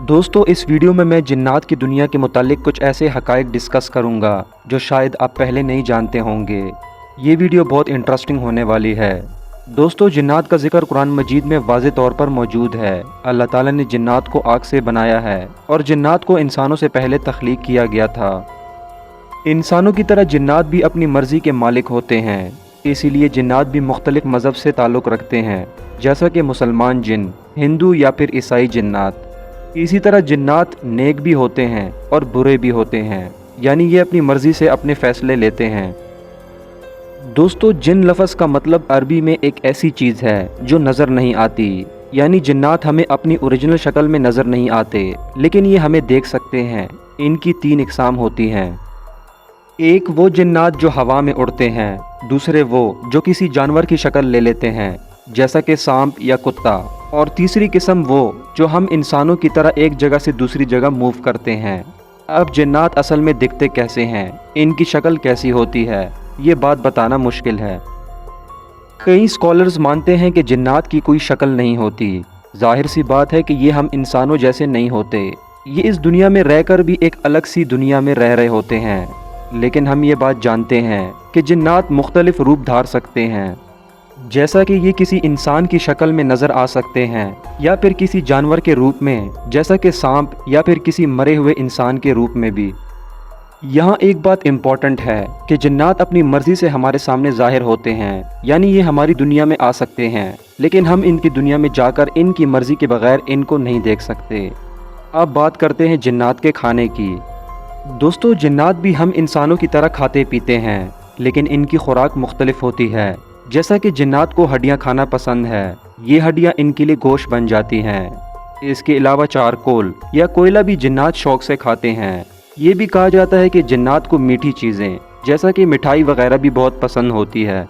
दोस्तों इस वीडियो में मैं जिन्नात की दुनिया के मुतालिक कुछ ऐसे हक़ाइक़ डिस्कस करूंगा जो शायद आप पहले नहीं जानते होंगे। ये वीडियो बहुत इंटरेस्टिंग होने वाली है। दोस्तों जिन्नात का जिक्र कुरान मजीद में वाज़े तौर पर मौजूद है। अल्लाह ताला ने जिन्नात को आग से बनाया है और जिन्नात को इंसानों से पहले तख्लीक किया गया था। इंसानों की तरह जिन्नात भी अपनी मर्ज़ी के मालिक होते हैं, इसीलिए जिन्नात भी मुख्तलिफ मज़हब से ताल्लुक़ रखते हैं, जैसा कि मुसलमान जिन, हिंदू या फिर ईसाई जिन्नात। इसी तरह जिन्नात नेक भी होते हैं और बुरे भी होते हैं, यानी ये अपनी मर्ज़ी से अपने फ़ैसले लेते हैं। दोस्तों जिन लफ्ज़ का मतलब अरबी में एक ऐसी चीज़ है जो नज़र नहीं आती, यानी जिन्नात हमें अपनी ओरिजिनल शक्ल में नज़र नहीं आते लेकिन ये हमें देख सकते हैं। इनकी 3 इक़साम होती हैं। एक वो जिन्नात जो हवा में उड़ते हैं, दूसरे वो जो किसी जानवर की शक्ल ले लेते हैं जैसा कि सांप या कुत्ता, और तीसरी किस्म वो जो हम इंसानों की तरह एक जगह से दूसरी जगह मूव करते हैं। अब जिन्नात असल में दिखते कैसे हैं, इनकी शक्ल कैसी होती है, ये बात बताना मुश्किल है। कई स्कॉलर्स मानते हैं कि जिन्नात की कोई शक्ल नहीं होती। जाहिर सी बात है कि ये हम इंसानों जैसे नहीं होते, ये इस दुनिया में रहकर भी एक अलग सी दुनिया में रह रहे होते हैं। लेकिन हम ये बात जानते हैं कि जिन्नात मुख्तलिफ रूप धार सकते हैं, जैसा कि ये किसी इंसान की शक्ल में नज़र आ सकते हैं या फिर किसी जानवर के रूप में जैसा कि सांप, या फिर किसी मरे हुए इंसान के रूप में भी। यहाँ एक बात इम्पॉर्टेंट है कि जिन्नात अपनी मर्ज़ी से हमारे सामने ज़ाहिर होते हैं, यानी ये हमारी दुनिया में आ सकते हैं लेकिन हम इनकी दुनिया में जाकर इनकी मर्ज़ी के बगैर इनको नहीं देख सकते। अब बात करते हैं जिन्नात के खाने की। दोस्तों जिन्नात भी हम इंसानों की तरह खाते पीते हैं, लेकिन इनकी खुराक मुख्तलिफ होती है। जैसा कि जिन्नात को हड्डियाँ खाना पसंद है, ये हड्डियाँ इनके लिए गोश्त बन जाती हैं। इसके अलावा चारकोल या कोयला भी जिन्नात शौक से खाते हैं। ये भी कहा जाता है कि जिन्नात को मीठी चीज़ें जैसा कि मिठाई वगैरह भी बहुत पसंद होती है।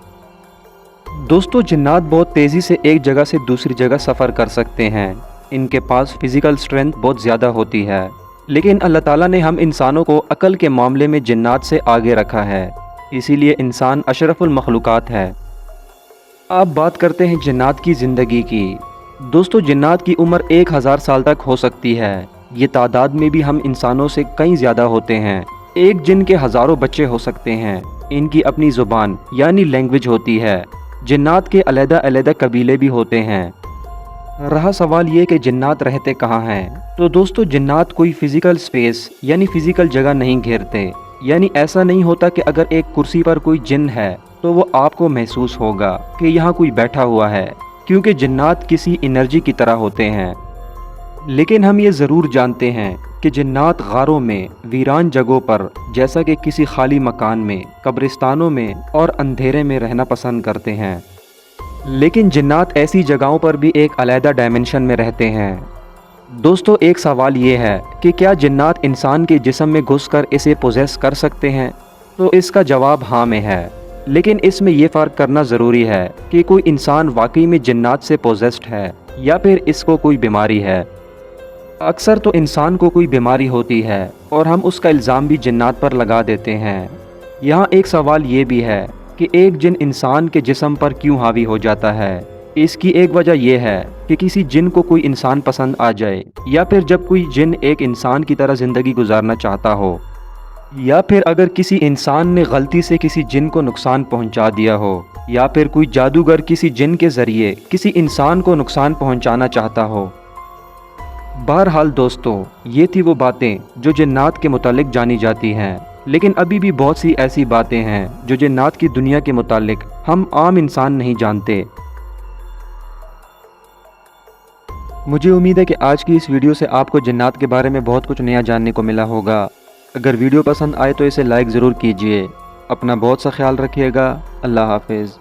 दोस्तों जिन्नात बहुत तेज़ी से एक जगह से दूसरी जगह सफ़र कर सकते हैं। इनके पास फ़िज़िकल स्ट्रेंथ बहुत ज़्यादा होती है, लेकिन अल्लाह ताला ने हम इंसानों को अक़ल के मामले में जिन्नात से आगे रखा है, इसीलिए इंसान अशरफुल मखलूक़ात है। अब बात करते हैं जिन्नात की ज़िंदगी की। दोस्तों जिन्नात की उम्र 1000 साल तक हो सकती है। ये तादाद में भी हम इंसानों से कहीं ज़्यादा होते हैं। एक जिन के हज़ारों बच्चे हो सकते हैं। इनकी अपनी ज़ुबान यानी लैंग्वेज होती है। जिन्नात के अलग-अलग कबीले भी होते हैं। रहा सवाल ये कि जिन्नात रहते कहाँ हैं, तो दोस्तों जिन्नात कोई फ़िज़िकल स्पेस यानी फ़िज़िकल जगह नहीं घेरते। यानी ऐसा नहीं होता कि अगर एक कुर्सी पर कोई जिन है तो वो आपको महसूस होगा कि यहाँ कोई बैठा हुआ है, क्योंकि जिन्नात किसी एनर्जी की तरह होते हैं। लेकिन हम ये ज़रूर जानते हैं कि जिन्नात गारों में, वीरान जगहों पर, जैसा कि किसी खाली मकान में, कब्रिस्तानों में और अंधेरे में रहना पसंद करते हैं। लेकिन जिन्नात ऐसी जगहों पर भी एक अलग डायमेंशन में रहते हैं। दोस्तों एक सवाल ये है कि क्या जिन्नात इंसान के जिस्म में घुसकर इसे पोजेस कर सकते हैं, तो इसका जवाब हाँ में है। लेकिन इसमें यह फ़र्क करना ज़रूरी है कि कोई इंसान वाकई में जिन्नात से पोजेस्ड है या फिर इसको कोई बीमारी है। अक्सर तो इंसान को कोई बीमारी होती है और हम उसका इल्ज़ाम भी जिन्नात पर लगा देते हैं। यहाँ एक सवाल ये भी है कि एक जिन इंसान के जिस्म पर क्यों हावी हो जाता है। इसकी एक वजह यह है कि किसी जिन को कोई इंसान पसंद आ जाए, या फिर जब कोई जिन एक इंसान की तरह ज़िंदगी गुजारना चाहता हो, या फिर अगर किसी इंसान ने गलती से किसी जिन को नुकसान पहुंचा दिया हो, या फिर कोई जादूगर किसी जिन के ज़रिए किसी इंसान को नुकसान पहुंचाना चाहता हो। बहरहाल दोस्तों ये थी वो बातें जो जिन्नात के मुतालिक जानी जाती हैं, लेकिन अभी भी बहुत सी ऐसी बातें हैं जो जिन्नात की दुनिया के मुतालिक हम आम इंसान नहीं जानते। मुझे उम्मीद है कि आज की इस वीडियो से आपको जिन्नात के बारे में बहुत कुछ नया जानने को मिला होगा। अगर वीडियो पसंद आए तो इसे लाइक ज़रूर कीजिए। अपना बहुत सा ख्याल रखिएगा। अल्लाह हाफ़िज़।